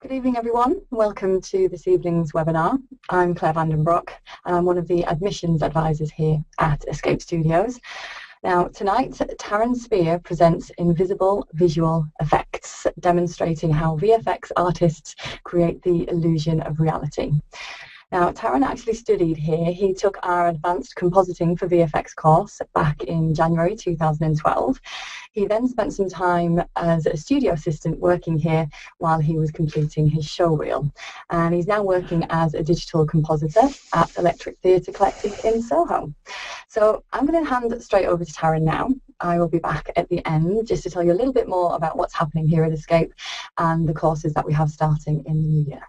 Good evening, everyone. Welcome to this evening's webinar. I'm Claire Vandenbroek, and I'm one of the admissions advisors here at Escape Studios. Now, tonight, Taran Spear presents Invisible Visual Effects, demonstrating how VFX artists create the illusion of reality. Now, Taran actually studied here. He took our Advanced Compositing for VFX course back in January 2012. He then spent some time as a studio assistant working here while he was completing his show reel. And he's now working as a digital compositor at Electric Theatre Collective in Soho. So I'm going to hand straight over to Taran now. I will be back at the end just to tell you a little bit more about what's happening here at Escape and the courses that we have starting in the new year.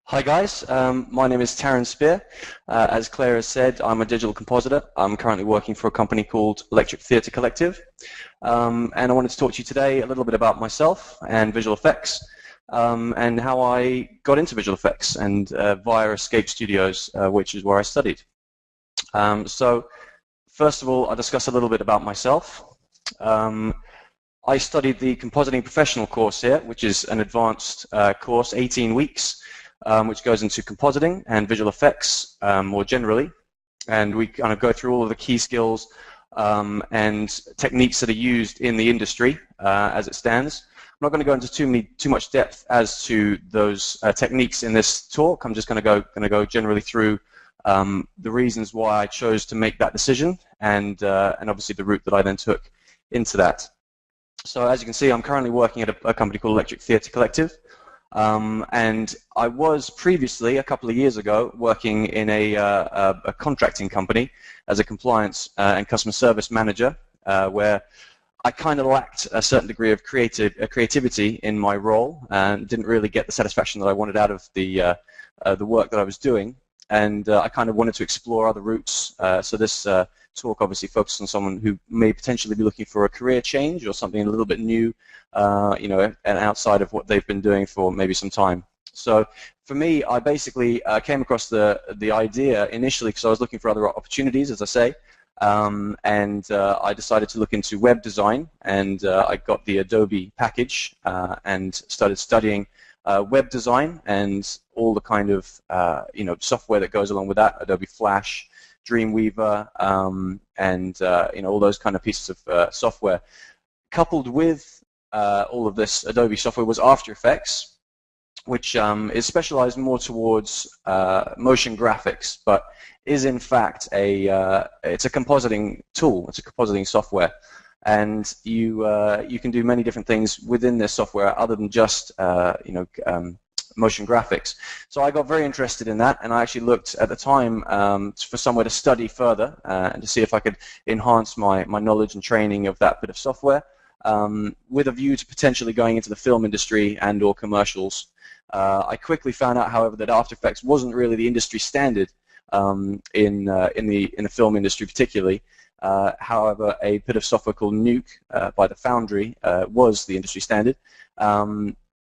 Hi guys, my name is Taran Spear. As Claire has said, I'm a digital compositor. I'm currently working for a company called Electric Theatre Collective. And I wanted to talk to you today a little bit about myself and visual effects and how I got into visual effects and via Escape Studios, which is where I studied. So first of all, I'll discuss a little bit about myself. I studied the Compositing Professional course here, which is an advanced course, 18 weeks. Which goes into compositing and visual effects more generally, and we kind of go through all of the key skills and techniques that are used in the industry as it stands. I'm not going to go into too much depth as to those techniques in this talk. I'm just going to go generally through the reasons why I chose to make that decision and obviously the route that I then took into that. So as you can see, I'm currently working at a company called Electric Theatre Collective. And I was previously, a couple of years ago, working in a contracting company as a compliance and customer service manager, where I kind of lacked a certain degree of creativity in my role and didn't really get the satisfaction that I wanted out of the work that I was doing. And I kind of wanted to explore other routes. So this talk obviously focused on someone who may potentially be looking for a career change or something a little bit new, you know, and outside of what they've been doing for maybe some time. So for me, I basically came across the idea initially because I was looking for other opportunities, as I say, and I decided to look into web design, and I got the Adobe package and started studying web design and all the kind of you know, software that goes along with that, Adobe Flash, Dreamweaver, and you know, all those kind of pieces of software. Coupled with all of this Adobe software was After Effects, which is specialized more towards motion graphics, but is in fact it's a compositing tool. It's a compositing software, and you can do many different things within this software other than just you know, motion graphics. So I got very interested in that, and I actually looked at the time for somewhere to study further and to see if I could enhance my knowledge and training of that bit of software with a view to potentially going into the film industry and or commercials. I quickly found out, however, that After Effects wasn't really the industry standard in the film industry particularly. However, a bit of software called Nuke by the Foundry was the industry standard.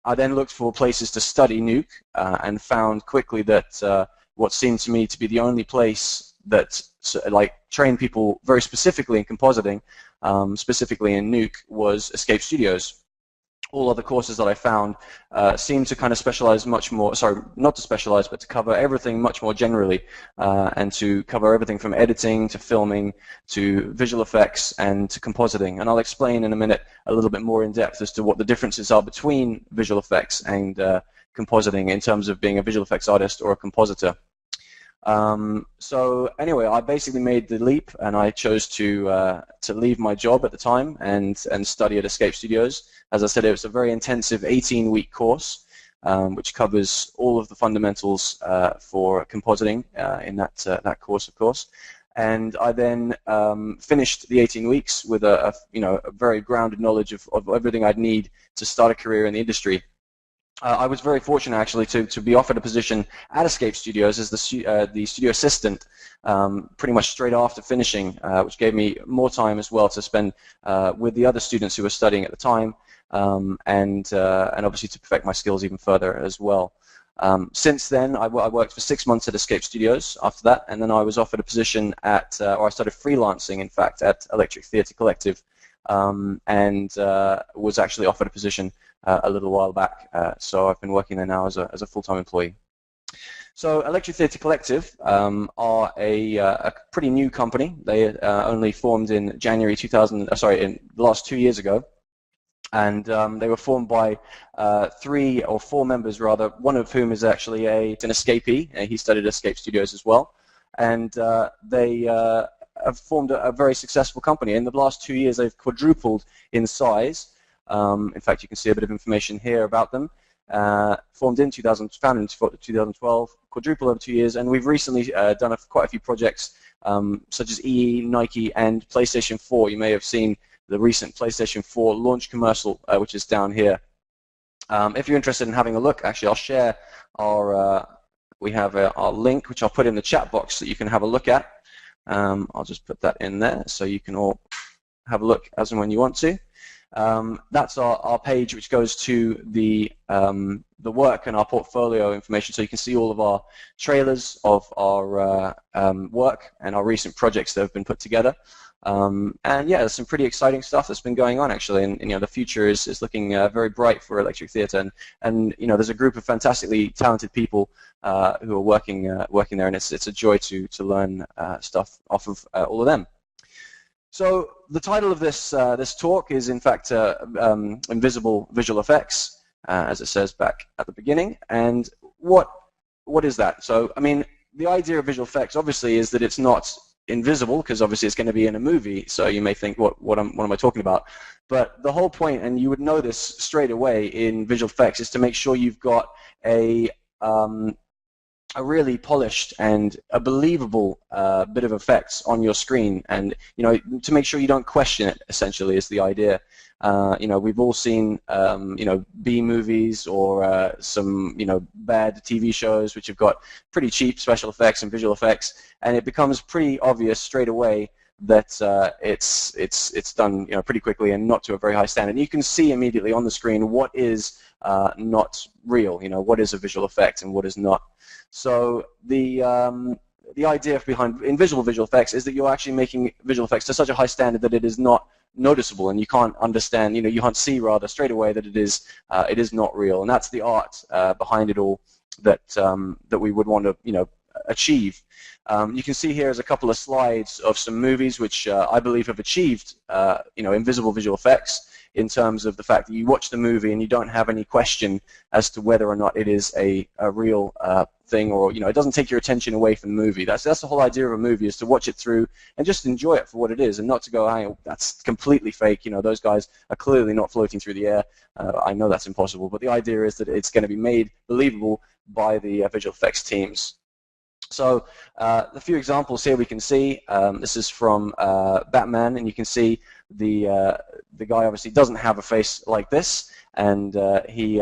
I then looked for places to study Nuke and found quickly that what seemed to me to be the only place that like trained people very specifically in compositing, specifically in Nuke, was Escape Studios. All other courses that I found seemed to kind of specialize much more, sorry, not to specialize, but to cover everything much more generally, and to cover everything from editing to filming to visual effects and to compositing. And I'll explain in a minute a little bit more in depth as to what the differences are between visual effects and compositing in terms of being a visual effects artist or a compositor. So anyway, I basically made the leap, and I chose to leave my job at the time and study at Escape Studios. As I said, it was a very intensive 18-week course, which covers all of the fundamentals for compositing in that course, of course. And I then finished the 18 weeks with a very grounded knowledge of everything I'd need to start a career in the industry. I was very fortunate actually to be offered a position at Escape Studios as the studio assistant pretty much straight after finishing, which gave me more time as well to spend with the other students who were studying at the time, and obviously to perfect my skills even further as well. Since then, I worked for 6 months at Escape Studios after that, and then I was offered a position at, or I started freelancing in fact at Electric Theatre Collective, and was actually offered a position a little while back. So I've been working there now as a full-time employee. So Electric Theatre Collective are a pretty new company. They only formed in January 2000. In the last 2 years ago, and they were formed by 3 or 4 members, rather. One of whom is actually an Escapee. He studied Escape Studios as well, and they have formed a very successful company. In the last 2 years, they've quadrupled in size. In fact, you can see a bit of information here about them. Founded in 2012, quadrupled over 2 years, and we've recently done quite a few projects such as EE, Nike, and PlayStation 4. You may have seen the recent PlayStation 4 launch commercial, which is down here. If you're interested in having a look, actually, I'll share we have our link, which I'll put in the chat box that you can have a look at. I'll just put that in there so you can all have a look as and when you want to. That's our page, which goes to the work and our portfolio information, so you can see all of our trailers of our work and our recent projects that have been put together. And yeah, there's some pretty exciting stuff that's been going on, actually, and the future is looking very bright for Electric Theatre, and there's a group of fantastically talented people who are working there, and it's a joy to learn stuff off of all of them. So the title of this talk is, in fact, Invisible Visual Effects, as it says back at the beginning. And what is that? So, I mean, the idea of visual effects, obviously, is that it's not invisible, because obviously it's going to be in a movie. So you may think, what am I talking about? But the whole point, and you would know this straight away in visual effects, is to make sure you've got a really polished and a believable bit of effects on your screen, and to make sure you don't question it, essentially, is the idea. We've all seen B movies or some bad TV shows which have got pretty cheap special effects and visual effects, and it becomes pretty obvious straight away that it's done pretty quickly and not to a very high standard. And you can see immediately on the screen what is not real, what is a visual effect and what is not. So the idea behind invisible visual effects is that you're actually making visual effects to such a high standard that it is not noticeable, and you can't understand, you can't see rather straight away that it is not real, and that's the art behind it all that we would want to achieve. You can see here is a couple of slides of some movies which I believe have achieved invisible visual effects, in terms of the fact that you watch the movie and you don't have any question as to whether or not it is a real thing, or it doesn't take your attention away from the movie. That's the whole idea of a movie, is to watch it through and just enjoy it for what it is, and not to go, hey, that's completely fake. Those guys are clearly not floating through the air. I know that's impossible, but the idea is that it's going to be made believable by the visual effects teams. So a few examples here we can see. This is from Batman, and you can see the guy obviously doesn't have a face like this, and he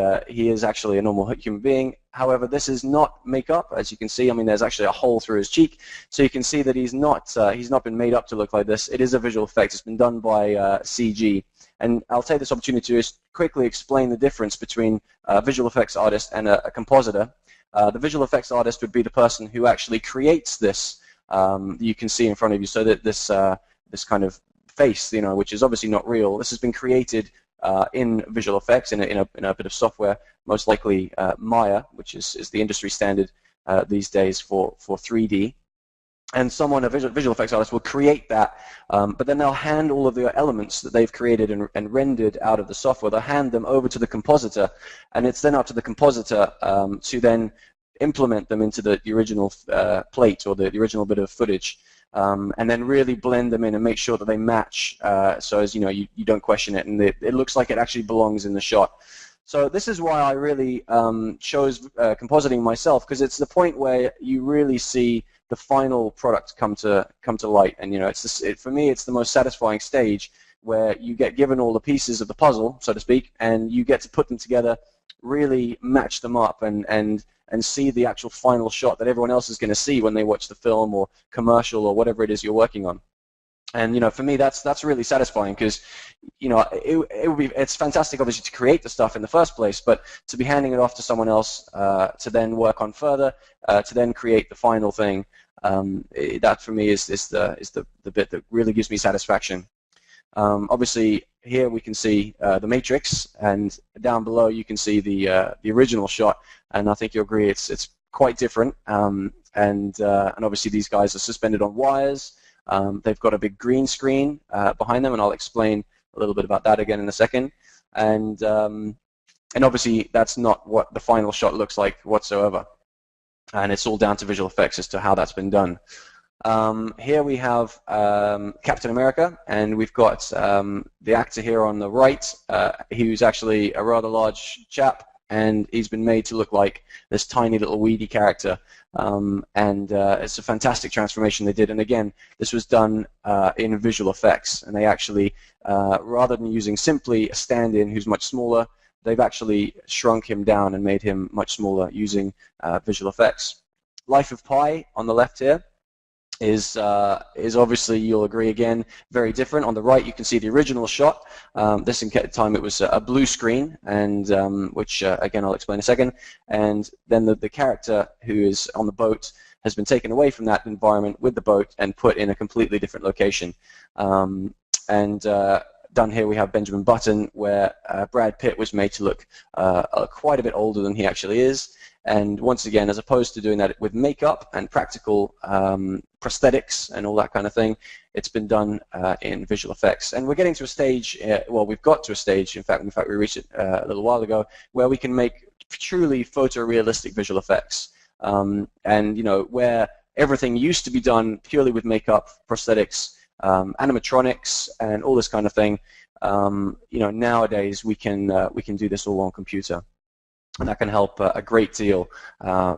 is actually a normal human being. However, this is not makeup, as you can see. I mean, there's actually a hole through his cheek, so you can see that he's not been made up to look like this. It is a visual effect. It's been done by CG. And I'll take this opportunity to just quickly explain the difference between a visual effects artist and a compositor. The visual effects artist would be the person who actually creates this you can see in front of you, so that this kind of face, which is obviously not real. This has been created in visual effects in a bit of software, most likely Maya, which is the industry standard these days for 3D. And a visual effects artist will create that, but then they'll hand all of the elements that they've created and rendered out of the software, they'll hand them over to the compositor, and it's then up to the compositor to then implement them into the original plate, or the original bit of footage, and then really blend them in and make sure that they match, so as you don't question it, and it looks like it actually belongs in the shot. So this is why I really chose compositing myself, because it's the point where you really see the final product come to light, and for me it's the most satisfying stage, where you get given all the pieces of the puzzle, so to speak, and you get to put them together, really match them up, and see the actual final shot that everyone else is going to see when they watch the film or commercial or whatever it is you're working on. And for me, that's really satisfying, because it's fantastic, obviously, to create the stuff in the first place, but to be handing it off to someone else to then work on further, to then create the final thing, that for me is the bit that really gives me satisfaction. Obviously, here we can see the matrix, and down below you can see the original shot. And I think you'll agree it's quite different. And obviously these guys are suspended on wires. They've got a big green screen behind them, and I'll explain a little bit about that again in a second. And obviously that's not what the final shot looks like whatsoever. And it's all down to visual effects as to how that's been done. Here we have Captain America, and we've got the actor here on the right. Who's actually a rather large chap, and he's been made to look like this tiny little weedy character. And it's a fantastic transformation they did. And again, this was done in visual effects, and they actually, rather than using simply a stand-in who's much smaller, they've actually shrunk him down and made him much smaller using visual effects. Life of Pi on the left here is obviously, you'll agree again, very different. On the right you can see the original shot. This time it was a blue screen, and which again I'll explain in a second. And then the character who is on the boat has been taken away from that environment with the boat and put in a completely different location. Down here we have Benjamin Button, where Brad Pitt was made to look quite a bit older than he actually is. And once again, as opposed to doing that with makeup and practical prosthetics and all that kind of thing, it's been done in visual effects. And we're getting to a stage, well, we've got to a stage, in fact we reached it a little while ago, where we can make truly photorealistic visual effects. And, you know, where everything used to be done purely with makeup, prosthetics, animatronics, and all this kind of thing, you know, nowadays we can do this all on computer. And that can help a great deal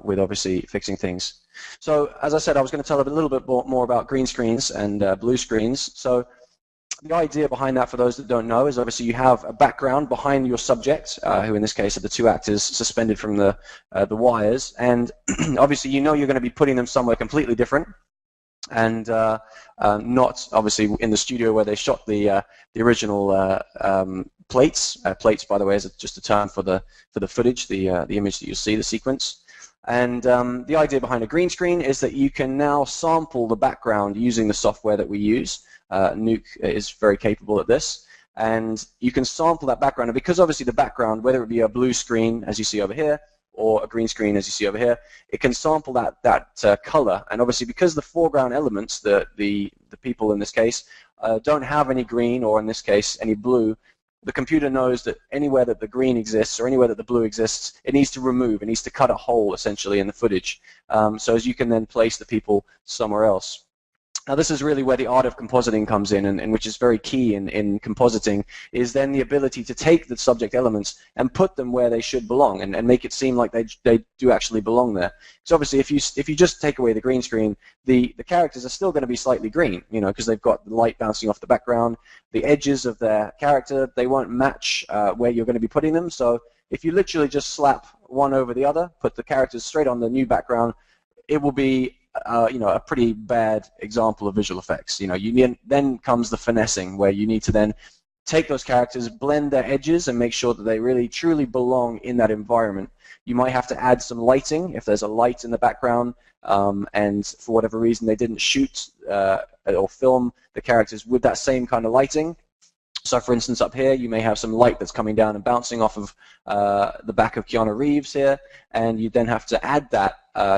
with obviously fixing things. So as I said, I was going to tell a little bit more about green screens and blue screens. So the idea behind that, for those that don't know, is obviously you have a background behind your subject, who in this case are the two actors suspended from the wires. And obviously you know you're going to be putting them somewhere completely different. And not obviously in the studio where they shot the original plates. Plates, by the way, is just a term for the footage, the image that you see, the sequence. And the idea behind a green screen is that you can now sample the background using the software that we use. Nuke is very capable at this. And you can sample that background. And because obviously the background, whether it be a blue screen, as you see over here, or a green screen, as you see over here, it can sample that color. And obviously, because the foreground elements, the people in this case, don't have any green, or in this case, any blue, the computer knows that anywhere that the green exists or anywhere that the blue exists, it needs to remove, it needs to cut a hole, essentially, in the footage, so as you can then place the people somewhere else. Now this is really where the art of compositing comes in, and which is very key in compositing, is then the ability to take the subject elements and put them where they should belong, and make it seem like they do actually belong there. So obviously if you just take away the green screen, the characters are still going to be slightly green, you know, because they've got the light bouncing off the background. The edges of their character, they won't match where you're going to be putting them. So if you literally just slap one over the other, put the characters straight on the new background, it will be you know, a pretty bad example of visual effects. You know, then comes the finessing, where you need to then take those characters, blend their edges, and make sure that they really truly belong in that environment. You might have to add some lighting if there's a light in the background, and for whatever reason they didn't shoot or film the characters with that same kind of lighting. So for instance, up here you may have some light that's coming down and bouncing off of the back of Keanu Reeves here, and you then have to add that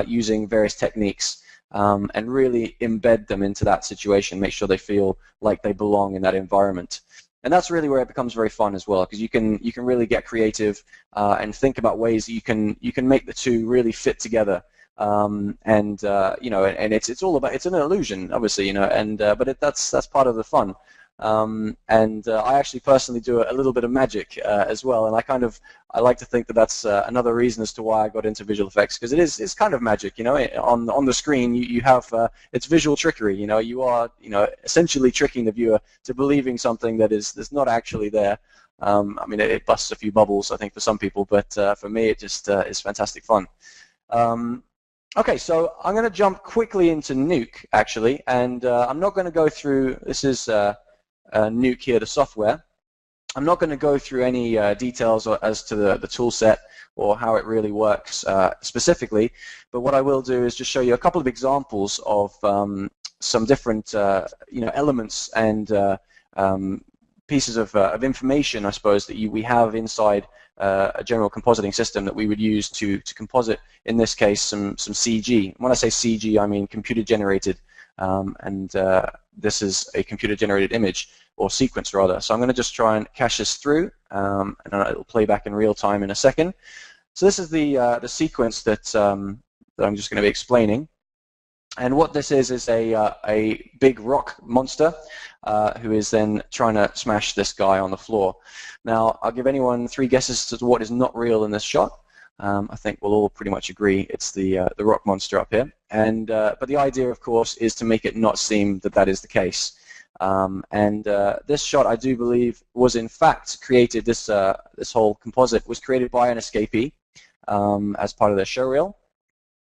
using various techniques. And really embed them into that situation, make sure they feel like they belong in that environment. And that's really where it becomes very fun as well, because you can really get creative and think about ways that you can make the two really fit together. You know, and it's all about, it's an illusion, obviously, you know, and but that's part of the fun. I actually personally do a little bit of magic as well, and I like to think that that's another reason as to why I got into visual effects, because it's kind of magic, you know. On the screen you have it's visual trickery, you know. You are, you know, essentially tricking the viewer to believing something that's not actually there. I mean, it busts a few bubbles, I think, for some people, but for me it just is fantastic fun. Okay, so I'm going to jump quickly into Nuke, actually, and I'm not going to go through, this is Nuke here, the software. I'm not going to go through any details as to the tool set or how it really works specifically, but what I will do is just show you a couple of examples of some different you know, elements and pieces of information, I suppose, that we have inside a general compositing system that we would use to composite, in this case, some CG. When I say CG, I mean computer-generated, and this is a computer-generated image, or sequence rather. So I'm going to just try and cache this through, and it'll play back in real time in a second. So this is the sequence that I'm just going to be explaining. And what this is a big rock monster who is then trying to smash this guy on the floor. Now, I'll give anyone 3 guesses as to what is not real in this shot. I think we'll all pretty much agree it's the rock monster up here. And but the idea, of course, is to make it not seem that that is the case. This shot, I do believe, was in fact created. This whole composite was created by an Escapee as part of their show reel,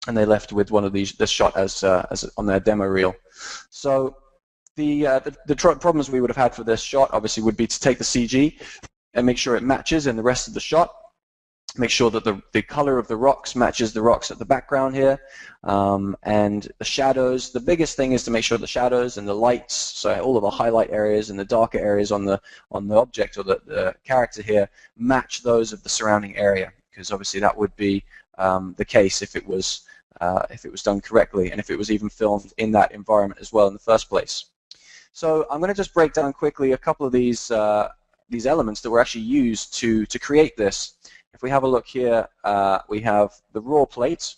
and they left with one of this shot as on their demo reel. So the problems we would have had for this shot, obviously, would be to take the CG and make sure it matches in the rest of the shot. Make sure that the color of the rocks matches the rocks at the background here, and the shadows. The biggest thing is to make sure the shadows and the lights, so all of the highlight areas and the darker areas on the object or the character here, match those of the surrounding area, because obviously that would be the case if it was done correctly, and if it was even filmed in that environment as well in the first place. So I'm going to just break down quickly a couple of these elements that were actually used to create this. If we have a look here, we have the raw plate,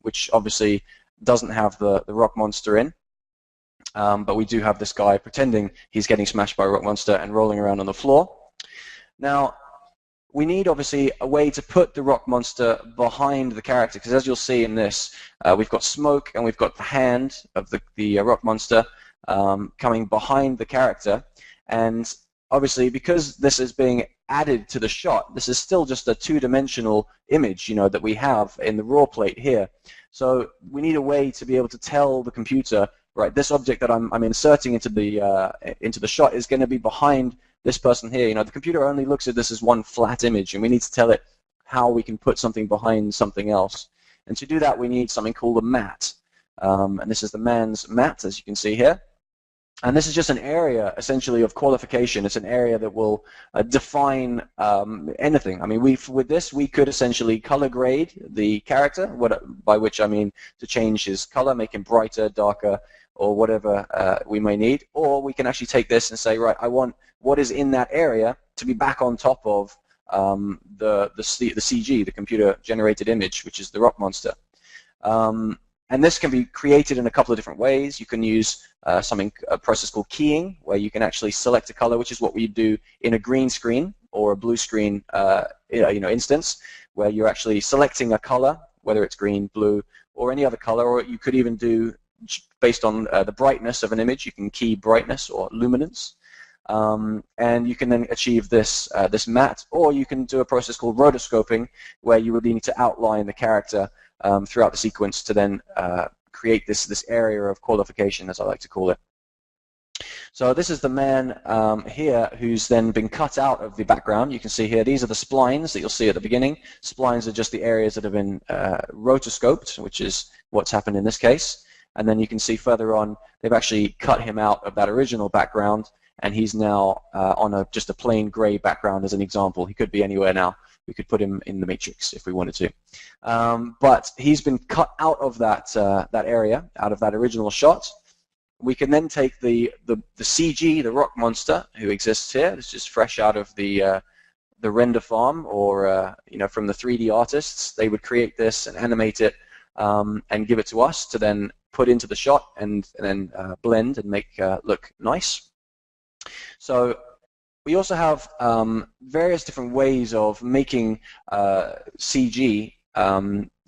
which obviously doesn't have the rock monster in, but we do have this guy pretending he's getting smashed by a rock monster and rolling around on the floor. Now, we need, obviously, a way to put the rock monster behind the character, because as you'll see in this, we've got smoke and we've got the hand of the rock monster coming behind the character, and obviously, because this is being added to the shot, this is still just a two-dimensional image, that we have in the raw plate here. So we need a way to be able to tell the computer, right, this object that I'm inserting into the shot is going to be behind this person here. The computer only looks at this as one flat image, and we need to tell it how we can put something behind something else. And to do that, we need something called a matte. And this is the man's matte, as you can see here. And this is just an area, essentially, of qualification. It's an area that will define anything. I mean, with this, we could essentially color grade the character, by which I mean to change his color, make him brighter, darker, or whatever we may need. Or we can actually take this and say, right, I want what is in that area to be back on top of the CG, the computer-generated image, which is the rock monster. And this can be created in a couple of different ways. You can use a process called keying, where you can actually select a color, which is what we do in a green screen or a blue screen instance, where you're actually selecting a color, whether it's green, blue, or any other color. Or you could even do, based on the brightness of an image, you can key brightness or luminance. And you can then achieve this matte, or you can do a process called rotoscoping, where you would need to outline the character throughout the sequence to then create this area of qualification, as I like to call it. So this is the man here who's then been cut out of the background. You can see here, these are the splines that you'll see at the beginning. Splines are just the areas that have been rotoscoped, which is what's happened in this case. And then you can see further on, they've actually cut him out of that original background, and he's now on just a plain gray background as an example. He could be anywhere now. We could put him in the matrix if we wanted to. But he's been cut out of that area, out of that original shot. We can then take the CG, the rock monster, who exists here. This is fresh out of the render farm, or from the 3D artists. They would create this and animate it and give it to us to then put into the shot and then blend and make look nice. So we also have various different ways of making CG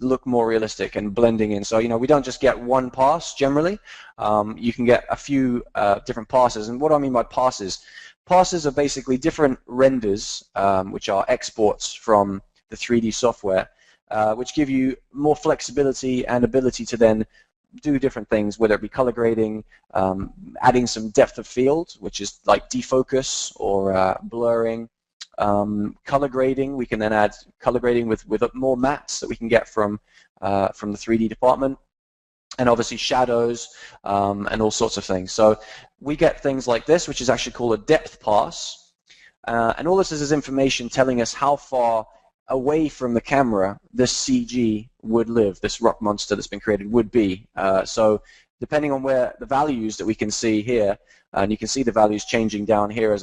look more realistic and blending in. So we don't just get one pass generally. You can get a few different passes. And what do I mean by passes? Passes are basically different renders, which are exports from the 3D software, which give you more flexibility and ability to then do different things, whether it be color grading, adding some depth of field, which is like defocus or blurring. Color grading, we can then add color grading with more mattes that we can get from the 3D department. and obviously shadows, and all sorts of things. So we get things like this, which is actually called a depth pass, and all this is information telling us how far away from the camera this CG would live, this rock monster that's been created would be. So depending on where the values that we can see here, and you can see the values changing down here as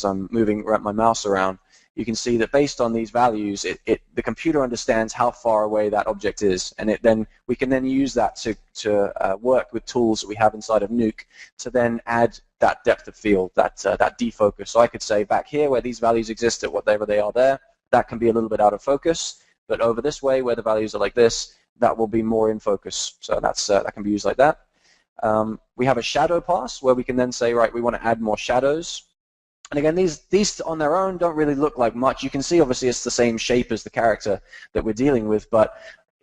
I'm moving my mouse around, you can see that based on these values, the computer understands how far away that object is, and we can then use that to work with tools that we have inside of Nuke to then add that depth of field, that defocus. So I could say back here where these values exist at whatever they are there, that can be a little bit out of focus, but over this way where the values are like this, that will be more in focus. So that can be used like that. We have a shadow pass where we can then say, right, we want to add more shadows. And again, these on their own don't really look like much. You can see obviously it's the same shape as the character that we're dealing with, but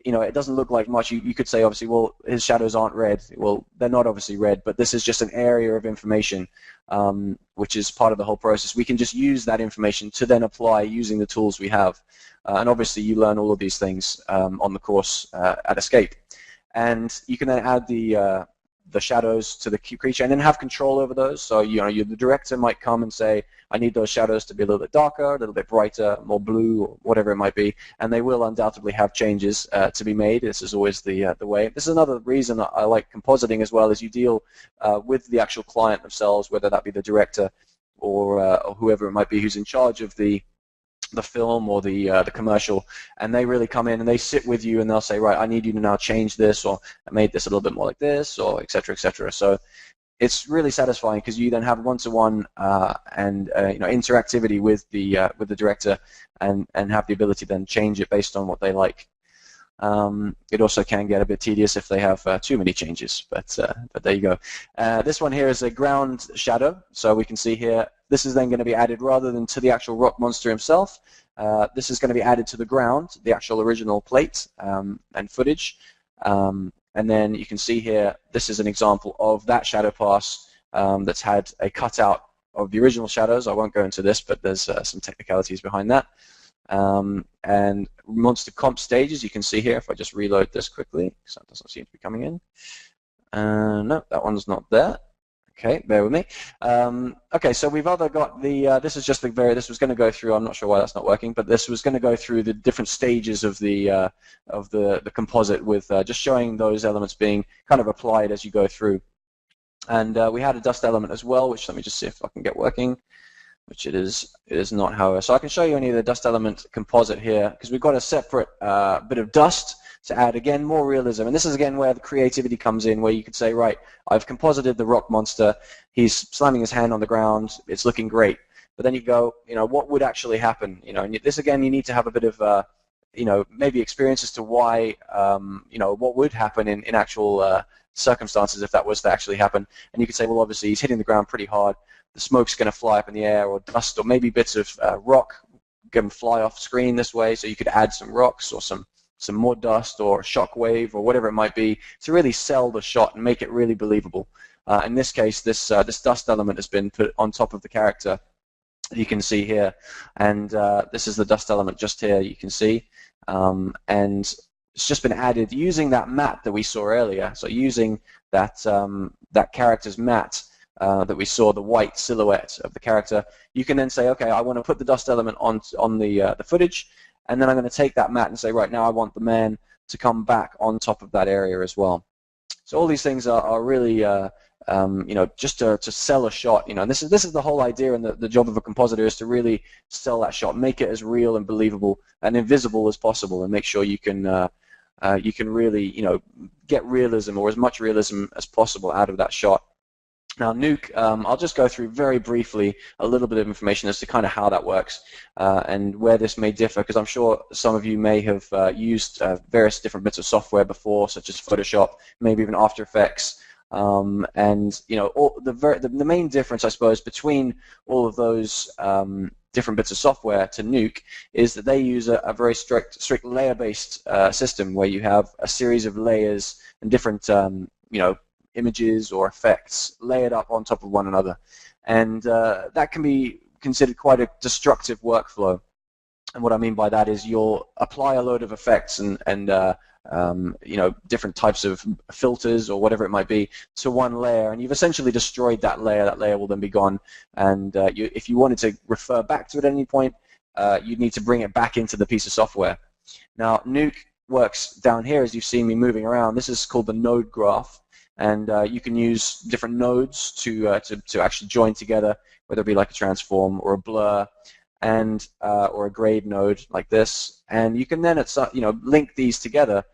it doesn't look like much. You could say obviously, well, his shadows aren't red. Well, they're not obviously red, but this is just an area of information, which is part of the whole process. We can just use that information to then apply using the tools we have. And obviously you learn all of these things on the course at Escape. And you can then add the shadows to the creature and then have control over those. So the director might come and say, I need those shadows to be a little bit darker, a little bit brighter, more blue, or whatever it might be, and they will undoubtedly have changes to be made. This is always the way. This is another reason I like compositing as well, is you deal with the actual client themselves, whether that be the director or whoever it might be who's in charge of the film or the commercial, and they really come in and they sit with you and they'll say, right, I need you to now change this, or I made this a little bit more like this, or et cetera, et cetera. So it's really satisfying because you then have one-to-one and interactivity with the director and have the ability to then change it based on what they like. It also can get a bit tedious if they have too many changes, but there you go. This one here is a ground shadow, so we can see here this is then going to be added rather than to the actual rock monster himself. This is going to be added to the ground, the actual original plate and footage. And then you can see here, this is an example of that shadow pass that's had a cutout of the original shadows. I won't go into this, but there's some technicalities behind that. And monster comp stages, you can see here, if I just reload this quickly, because that doesn't seem to be coming in. No, that one's not there. Okay, bear with me. Okay, so we've either got this is just this was going to go through, I'm not sure why that's not working, but this was going to go through the different stages of the composite with just showing those elements being kind of applied as you go through. And we had a dust element as well, which let me just see if I can get working, which it is not, however. So I can show you only the dust element composite here, because we've got a separate bit of dust to add, again, more realism. And this is, again, where the creativity comes in, where you could say, right, I've composited the rock monster, he's slamming his hand on the ground, it's looking great. But then you go, what would actually happen? And this, again, you need to have a bit of, maybe experience as to why, what would happen in actual circumstances if that was to actually happen. And you could say, well, obviously, he's hitting the ground pretty hard, the smoke's going to fly up in the air, or dust, or maybe bits of rock can fly off screen this way, so you could add some rocks or some more dust or a shock wave or whatever it might be to really sell the shot and make it really believable. In this case, this dust element has been put on top of the character, you can see here, and this is the dust element just here, you can see, and it's just been added using that matte that we saw earlier. So using that character's matte that we saw, the white silhouette of the character, you can then say, okay, I want to put the dust element on the footage, and then I'm going to take that matte and say, right, now I want the man to come back on top of that area as well. So all these things are really, just to sell a shot. And this is the whole idea, and the job of a compositor is to really sell that shot, make it as real and believable and invisible as possible, and make sure you can really, get realism, or as much realism as possible, out of that shot. Now, Nuke, I'll just go through very briefly a little bit of information as to kind of how that works and where this may differ, because I'm sure some of you may have used various different bits of software before, such as Photoshop, maybe even After Effects, and the main difference, I suppose, between all of those different bits of software to Nuke is that they use a very strict layer-based system, where you have a series of layers and different, images or effects layered up on top of one another, and that can be considered quite a destructive workflow. And what I mean by that is you'll apply a load of effects and different types of filters or whatever it might be to one layer, and you've essentially destroyed that layer. That layer will then be gone, and if you wanted to refer back to it at any point, you'd need to bring it back into the piece of software. Now, Nuke works down here, as you've seen me moving around. This is called the node graph, and you can use different nodes to actually join together, whether it be like a transform or a blur, and or a grade node like this, and you can then link these together.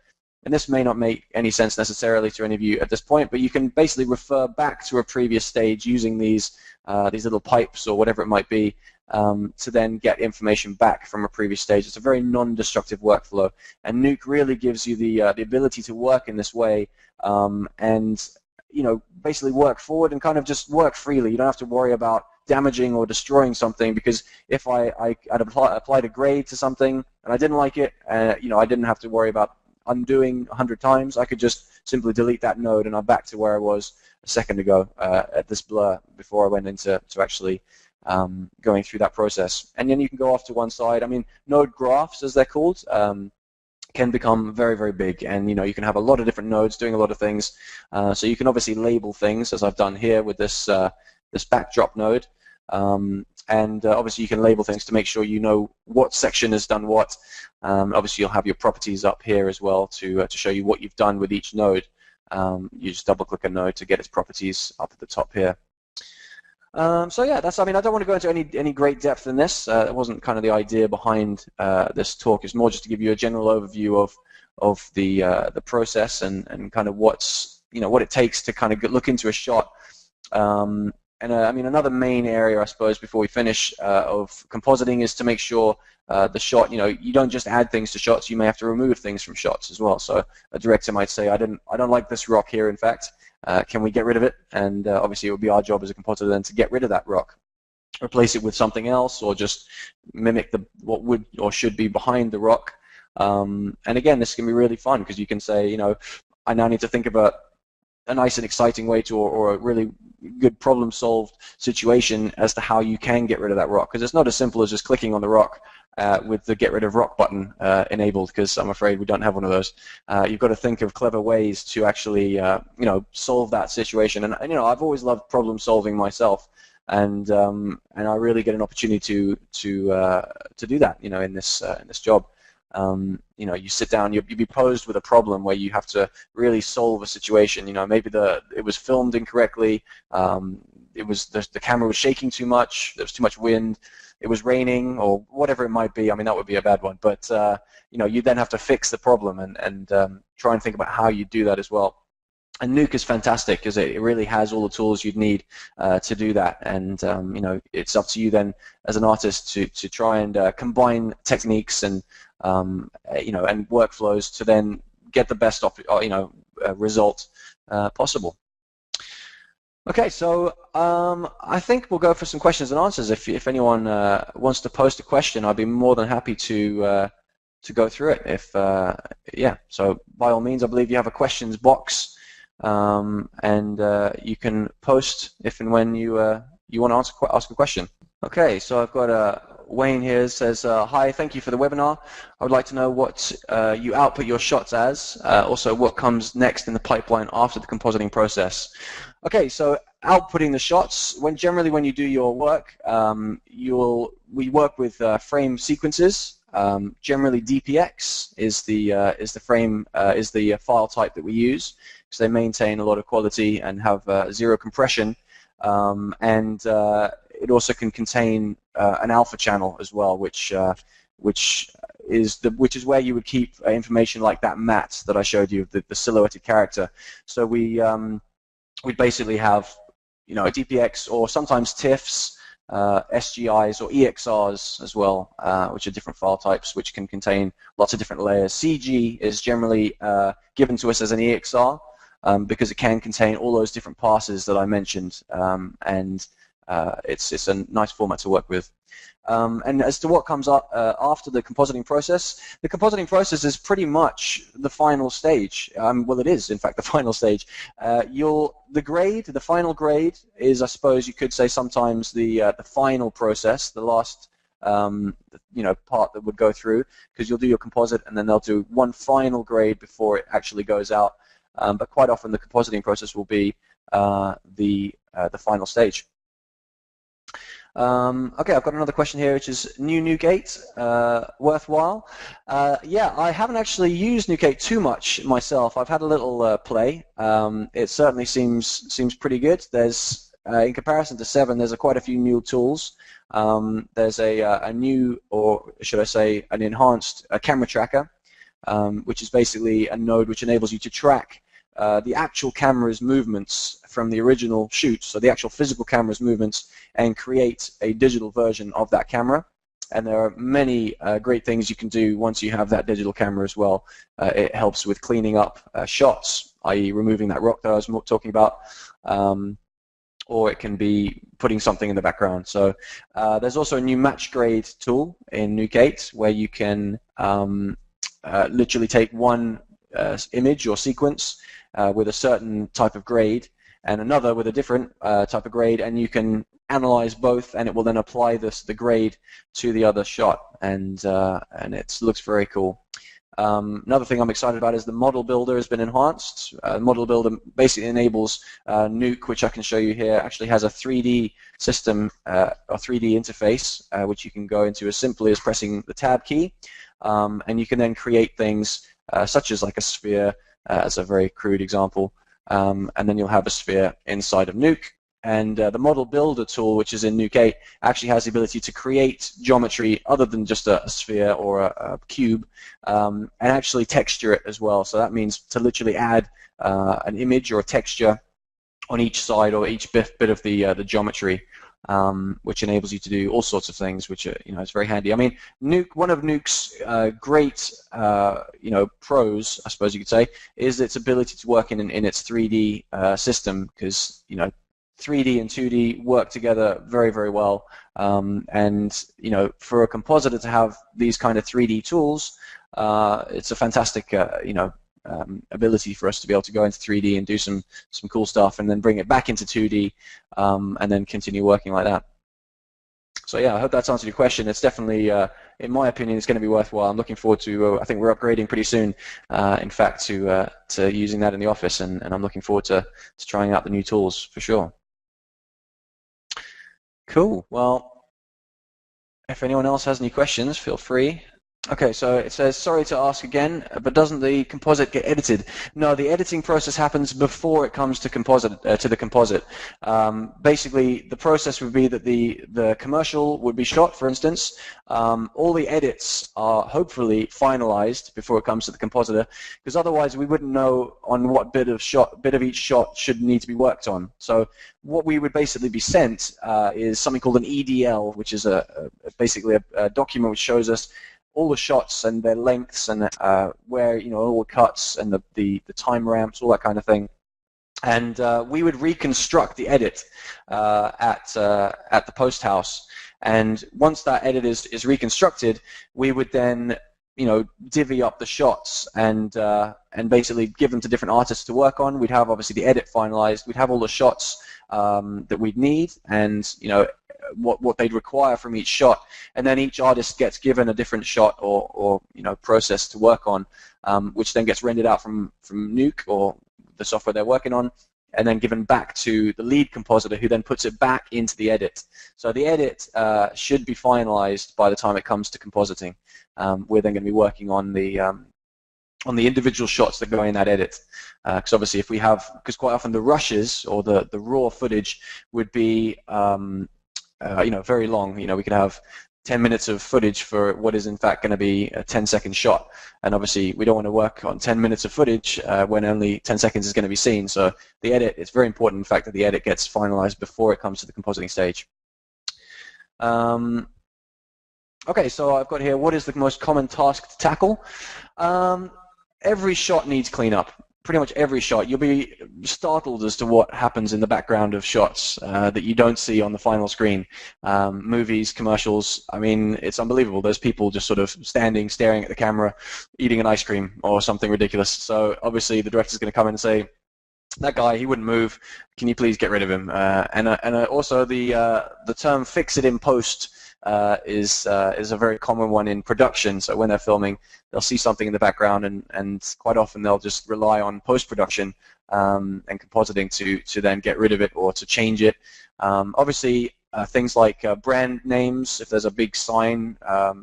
And this may not make any sense necessarily to any of you at this point, but you can basically refer back to a previous stage using these little pipes or whatever it might be to then get information back from a previous stage. It's a very non-destructive workflow, and Nuke really gives you the ability to work in this way and basically work forward and kind of just work freely. You don't have to worry about damaging or destroying something, because if I'd applied a grade to something and I didn't like it, I didn't have to worry about undoing 100 times. I could just simply delete that node and I'm back to where I was a second ago at this blur before I went into actually going through that process. And then you can go off to one side. I mean, node graphs, as they're called, can become very, very big, and you can have a lot of different nodes doing a lot of things. So you can obviously label things, as I've done here with this this backdrop node, and obviously you can label things to make sure you know what section has done what. Obviously you'll have your properties up here as well to show you what you've done with each node. You just double click a node to get its properties up at the top here. So yeah, I mean, I don't want to go into any great depth in this. It wasn't kind of the idea behind this talk. It's more just to give you a general overview of the process and kind of what it takes to kind of look into a shot. I mean, another main area, I suppose, before we finish of compositing is to make sure the shot, you don't just add things to shots. You may have to remove things from shots as well. So a director might say, I don't like this rock here. In fact, can we get rid of it? And obviously, it would be our job as a compositor then to get rid of that rock, replace it with something else, or just mimic what would or should be behind the rock. And again, this can be really fun because you can say, I now need to think about a nice and exciting way to, or a really good problem-solved situation as to how you can get rid of that rock, because it's not as simple as just clicking on the rock with the get rid of rock button enabled, because I'm afraid we don't have one of those. You've got to think of clever ways to actually solve that situation, and I've always loved problem-solving myself, and I really get an opportunity to do that in this job. You sit down, you'd be posed with a problem where you have to really solve a situation. Maybe it was filmed incorrectly, the camera was shaking too much, there was too much wind, it was raining, or whatever it might be. I mean, that would be a bad one, but you then have to fix the problem and try and think about how you do that as well. And Nuke is fantastic because it really has all the tools you'd need to do that, and it's up to you then as an artist to try and combine techniques and and workflows to then get the best result possible. Okay, so I think we'll go for some questions and answers. If anyone wants to post a question, I'd be more than happy to go through it. Yeah, so by all means, I believe you have a questions box. And you can post if and when you want to ask a question. Okay, so I've got Wayne here says, hi, thank you for the webinar. I would like to know what you output your shots as, also what comes next in the pipeline after the compositing process. Okay, so outputting the shots, generally when you do your work, we work with frame sequences. Generally DPX is the file type that we use, because they maintain a lot of quality and have zero compression, and it also can contain an alpha channel as well, which is where you would keep information like that matte that I showed you, the silhouetted character. So we basically have a DPX or sometimes TIFFs, SGIs or EXRs as well, which are different file types which can contain lots of different layers. CG is generally given to us as an EXR because it can contain all those different passes that I mentioned, and it's a nice format to work with. And as to what comes up after the compositing process is pretty much the final stage. Well, it is, in fact, the final stage. The final grade is, I suppose you could say, sometimes the final process, the last part that would go through, because you'll do your composite and then they'll do one final grade before it actually goes out. But quite often the compositing process will be the final stage. Okay, I've got another question here, which is new Newgate worthwhile? Yeah, I haven't actually used Newgate too much myself. I've had a little play. It certainly seems pretty good. There's in comparison to 7, there's quite a few new tools. There's a new, or should I say, an enhanced camera tracker, which is basically a node which enables you to track the actual camera's movements from the original shoot, so the actual physical camera's movements, and create a digital version of that camera. And there are many great things you can do once you have that digital camera as well. It helps with cleaning up shots, i.e. removing that rock that I was talking about, or it can be putting something in the background. So there's also a new match grade tool in Newgate where you can literally take one image or sequence with a certain type of grade and another with a different type of grade, and you can analyze both, and it will then apply the grade to the other shot, and it looks very cool. Another thing I'm excited about is the model builder has been enhanced. Model builder basically enables Nuke, which I can show you here, actually has a 3D system or 3D interface, which you can go into as simply as pressing the tab key, and you can then create things such as like a sphere, as a very crude example, and then you'll have a sphere inside of Nuke. And the model builder tool, which is in Nuke 8, actually has the ability to create geometry other than just a sphere or a cube, and actually texture it as well. So that means to literally add an image or a texture on each side or each bit of the geometry, which enables you to do all sorts of things, which are, it's very handy. I mean, Nuke, one of Nuke's great pros, I suppose you could say, is its ability to work in its 3D system, because 3D and 2D work together very, very well, and for a compositor to have these kind of 3D tools, it's a fantastic ability for us to be able to go into 3D and do some cool stuff, and then bring it back into 2D, and then continue working like that. So yeah, I hope that's answered your question. It's definitely, in my opinion, it's going to be worthwhile. I'm looking forward to. I think we're upgrading pretty soon, in fact, to using that in the office, and I'm looking forward to trying out the new tools for sure. Cool. Well, if anyone else has any questions, feel free. Okay, so it says, sorry to ask again, but doesn't the composite get edited? No, the editing process happens before it comes to the composite. Basically, the process would be that the commercial would be shot, for instance. All the edits are hopefully finalized before it comes to the compositor, because otherwise we wouldn't know on what bit of each shot should need to be worked on. So what we would basically be sent is something called an EDL, which is basically a document which shows us all the shots and their lengths, and where all the cuts and the time ramps, all that kind of thing. And we would reconstruct the edit at the post house. And once that edit is reconstructed, we would then divvy up the shots and basically give them to different artists to work on. We'd have obviously the edit finalized. We'd have all the shots that we'd need, and what they'd require from each shot, and then each artist gets given a different shot or process to work on, which then gets rendered out from Nuke or the software they're working on, and then given back to the lead compositor, who then puts it back into the edit. So the edit should be finalized by the time it comes to compositing. We're then going to be working on the individual shots that go in that edit, because obviously because quite often the rushes or the raw footage would be very long. We could have 10 minutes of footage for what is in fact going to be a 10-second shot, and obviously we don't want to work on 10 minutes of footage when only 10 seconds is going to be seen. So the edit, it's very important, in fact, that the edit gets finalized before it comes to the compositing stage. Okay, so I've got here, what is the most common task to tackle? Every shot needs cleanup. Pretty much every shot. You'll be startled as to what happens in the background of shots that you don't see on the final screen. Movies, commercials, I mean, it's unbelievable. There's people just sort of standing, staring at the camera, eating an ice cream or something ridiculous. So obviously the director's going to come in and say, that guy, he wouldn't move. Can you please get rid of him? Also the term "fix it in post" is a very common one in production. So when they're filming, they'll see something in the background, and quite often they'll just rely on post-production and compositing to then get rid of it or to change it. Obviously, things like brand names. If there's a big sign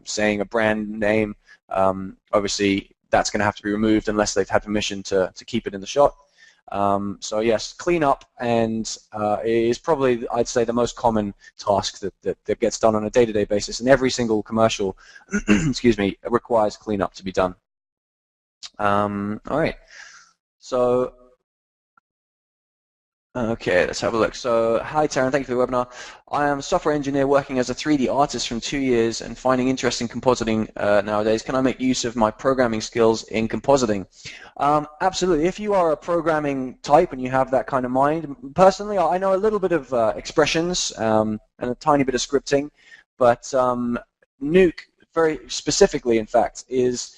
saying a brand name, obviously that's going to have to be removed unless they've had permission to keep it in the shot. So yes, cleanup is probably, I'd say, the most common task that gets done on a day-to-day basis, and every single commercial, excuse me, requires cleanup to be done. All right, so okay, let's have a look. So, hi Taran, thank you for the webinar. I am a software engineer working as a 3D artist from 2 years and finding interesting compositing nowadays. Can I make use of my programming skills in compositing? Absolutely. If you are a programming type and you have that kind of mind, personally, I know a little bit of expressions and a tiny bit of scripting, but Nuke, very specifically, in fact, is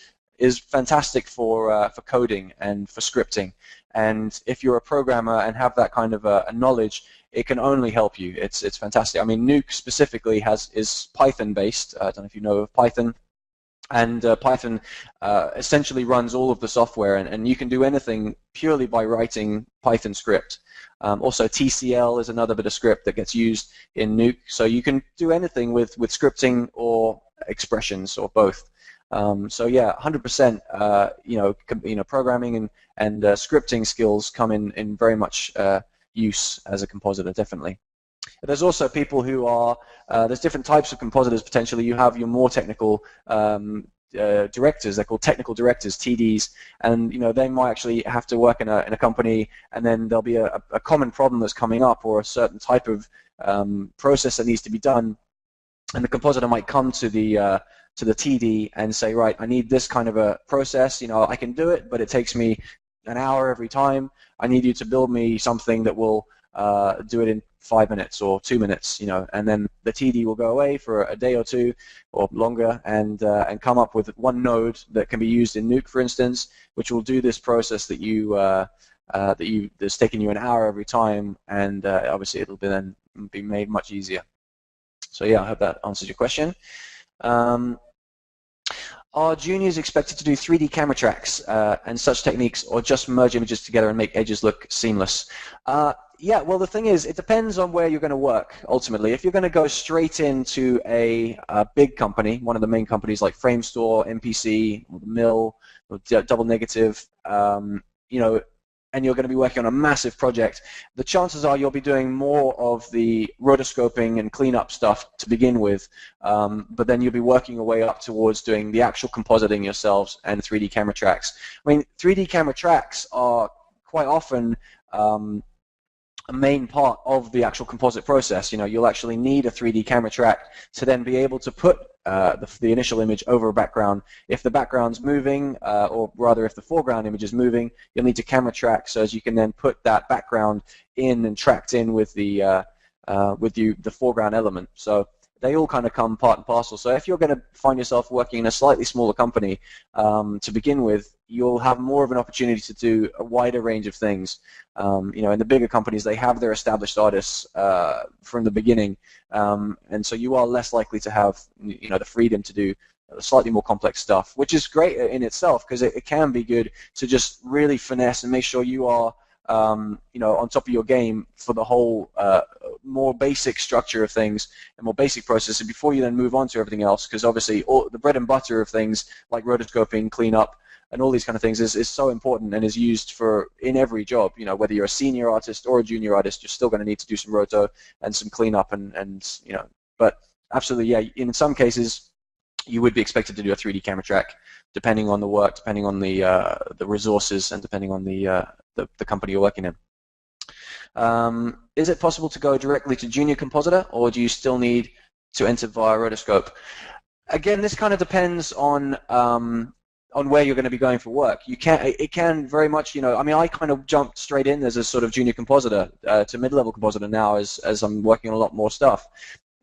fantastic for coding and for scripting. And if you're a programmer and have that kind of a knowledge, it can only help you. It's fantastic. I mean, Nuke specifically is Python based. I don't know if you know of Python. And Python essentially runs all of the software, and you can do anything purely by writing Python script. Also, TCL is another bit of script that gets used in Nuke. So you can do anything with scripting or expressions or both. So yeah, 100%. Programming and scripting skills come in very much use as a compositor, definitely. There's also people who are there's different types of compositors potentially. You have your more technical directors. They're called technical directors, TDs, and they might actually have to work in a company, and then there'll be a common problem that's coming up or a certain type of process that needs to be done, and the compositor might come to the TD and say, right, I need this kind of a process. I can do it, but it takes me an hour every time. I need you to build me something that will do it in 5 minutes or 2 minutes, and then the TD will go away for a day or two or longer and come up with one node that can be used in Nuke, for instance, which will do this process that's taking you an hour every time, and obviously it'll then be made much easier. So yeah, I hope that answers your question. Are juniors expected to do 3D camera tracks and such techniques, or just merge images together and make edges look seamless? Yeah, well, the thing is, it depends on where you're going to work, ultimately. If you're going to go straight into a big company, one of the main companies like Framestore, MPC, or the Mill, or Double Negative, and you're going to be working on a massive project, the chances are you'll be doing more of the rotoscoping and cleanup stuff to begin with, but then you'll be working your way up towards doing the actual compositing yourselves and 3D camera tracks. I mean, 3D camera tracks are quite often a main part of the actual composite process. You'll actually need a 3D camera track to then be able to put the initial image over a background. If the background's moving, or rather if the foreground image is moving, you'll need to camera track so as you can then put that background in and tracked in with the foreground element. So they all kind of come part and parcel. So if you're going to find yourself working in a slightly smaller company to begin with, you'll have more of an opportunity to do a wider range of things. In the bigger companies, they have their established artists from the beginning, and so you are less likely to have the freedom to do slightly more complex stuff, which is great in itself because it can be good to just really finesse and make sure you are on top of your game for the whole more basic structure of things and more basic processes before you then move on to everything else, because obviously all the bread and butter of things like rotoscoping, cleanup, and all these kind of things is so important and is used in every job. Whether you're a senior artist or a junior artist, you're still going to need to do some roto and some cleanup but absolutely, yeah, in some cases you would be expected to do a 3D camera track depending on the work, depending on the resources, and depending on the company you're working in. Is it possible to go directly to junior compositor, or do you still need to enter via rotoscope? Again, this kind of depends on where you're going to be going for work. It can very much, I mean, I kind of jumped straight in as a sort of junior compositor to mid-level compositor now as I'm working on a lot more stuff.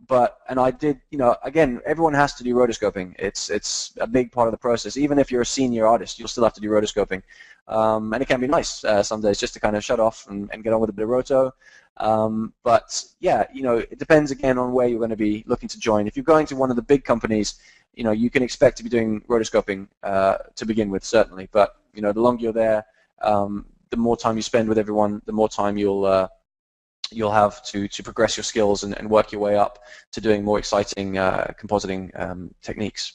and I did, again, everyone has to do rotoscoping. It's a big part of the process. Even if you're a senior artist, you'll still have to do rotoscoping. And it can be nice some days just to kind of shut off and get on with a bit of roto. But yeah, it depends again on where you're going to be looking to join. If you're going to one of the big companies, you can expect to be doing rotoscoping to begin with, certainly. But the longer you're there, the more time you spend with everyone, the more time you'll have to progress your skills and work your way up to doing more exciting compositing techniques.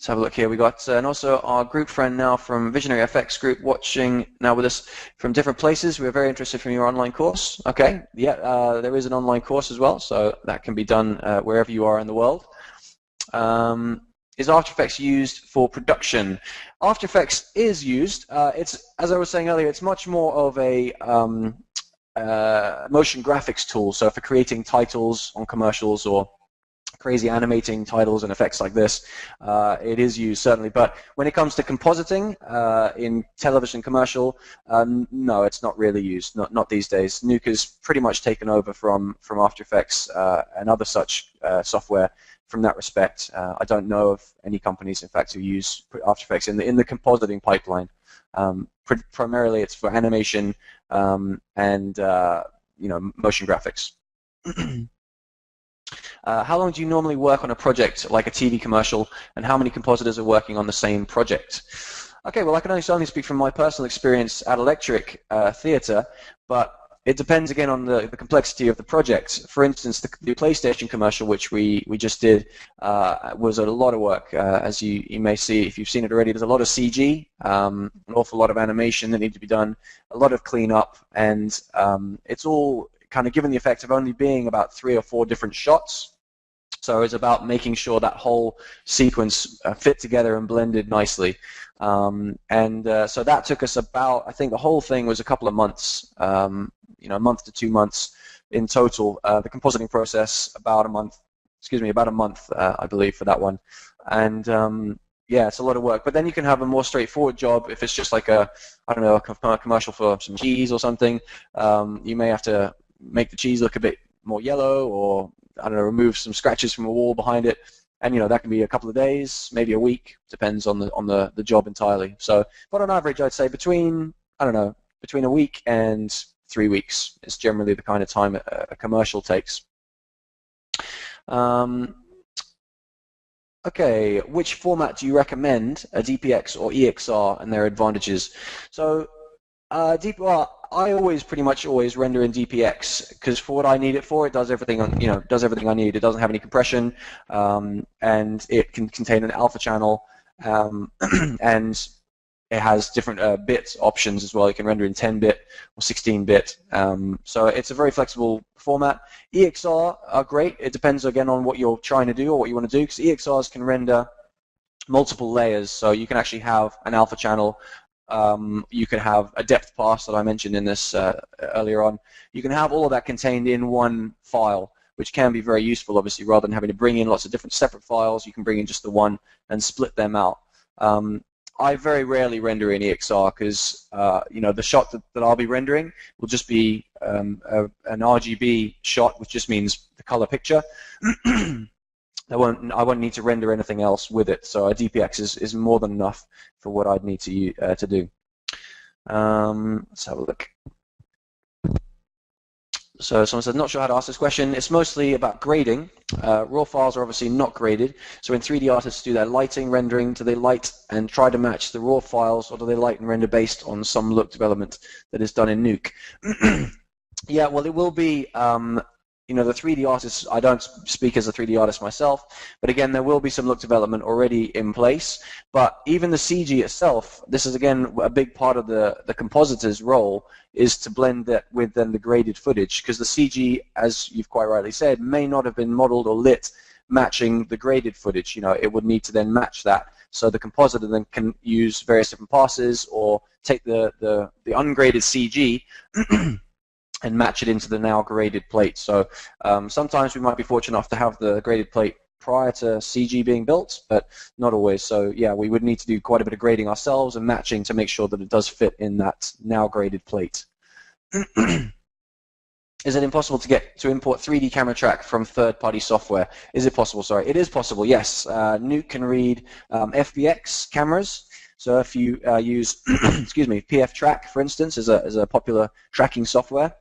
Let's have a look here. We got, and also our group friend now from Visionary FX Group watching now with us from different places. We're very interested from your online course. Okay, yeah, there is an online course as well, so that can be done wherever you are in the world. Is After Effects used for production? After Effects is used. It's, as I was saying earlier, it's much more of a motion graphics tool. So for creating titles on commercials or crazy animating titles and effects like this, it is used, certainly. But when it comes to compositing in television commercial, no, it's not really used, not these days. Nuke has pretty much taken over from After Effects and other such software from that respect. I don't know of any companies, in fact, who use After Effects in the compositing pipeline. Primarily, it's for animation and motion graphics. How long do you normally work on a project like a TV commercial, and how many compositors are working on the same project? Okay, well, I can only speak from my personal experience at Electric Theatre, but it depends again on the complexity of the project. For instance, the PlayStation commercial, which we just did, was a lot of work. As you may see, if you've seen it already, there's a lot of CG, an awful lot of animation that need to be done, a lot of cleanup, and it's all kind of given the effect of only being about 3 or 4 different shots. So it's about making sure that whole sequence fit together and blended nicely. So that took us about, I think the whole thing was a couple of months, a month to 2 months in total. The compositing process, about a month, I believe, for that one. And yeah, it's a lot of work. But then you can have a more straightforward job if it's just like a commercial for some cheese or something. You may have to make the cheese look a bit more yellow, or remove some scratches from a wall behind it, and that can be a couple of days, maybe a week, depends on the job entirely. So, but on average, I'd say between a week and 3 weeks is generally the kind of time a commercial takes. Okay, which format do you recommend, a DPX or EXR, and their advantages? So, I pretty much always render in DPX, because for what I need it for, it does everything does everything I need. It doesn't have any compression, and it can contain an alpha channel, and it has different bit options as well. You can render in 10-bit or 16-bit, so it's a very flexible format. EXR are great. It depends again on what you're trying to do or what you want to do, because EXRs can render multiple layers, so you can actually have an alpha channel. You can have a depth pass that I mentioned in this earlier on. You can have all of that contained in one file, which can be very useful, obviously, rather than having to bring in lots of different separate files. You can bring in just the one and split them out. I very rarely render in EXR because the shot that I'll be rendering will just be an RGB shot, which just means the color picture. I won't need to render anything else with it, so a DPX is more than enough for what I'd need to do. Let's have a look. So someone said, not sure how to ask this question. It's mostly about grading. Raw files are obviously not graded, so when 3D artists do their lighting rendering, do they light and try to match the raw files, or do they light and render based on some look development that is done in Nuke? Yeah, well, it will be... the 3D artists, I don't speak as a 3D artist myself, but again, there will be some look development already in place. But even the CG itself, this is again a big part of the compositor's role, is to blend that with then the graded footage, because the CG, as you've quite rightly said, may not have been modeled or lit matching the graded footage. It would need to then match that. So the compositor then can use various different passes or take the ungraded CG and match it into the now graded plate. So sometimes we might be fortunate enough to have the graded plate prior to CG being built, but not always. So yeah, we would need to do quite a bit of grading ourselves and matching to make sure that it does fit in that now graded plate. Is it impossible to import 3D camera track from third-party software? Is it possible? Sorry, it is possible. Yes, Nuke can read FBX cameras. So if you use, excuse me, PF Track, for instance, as a popular tracking software,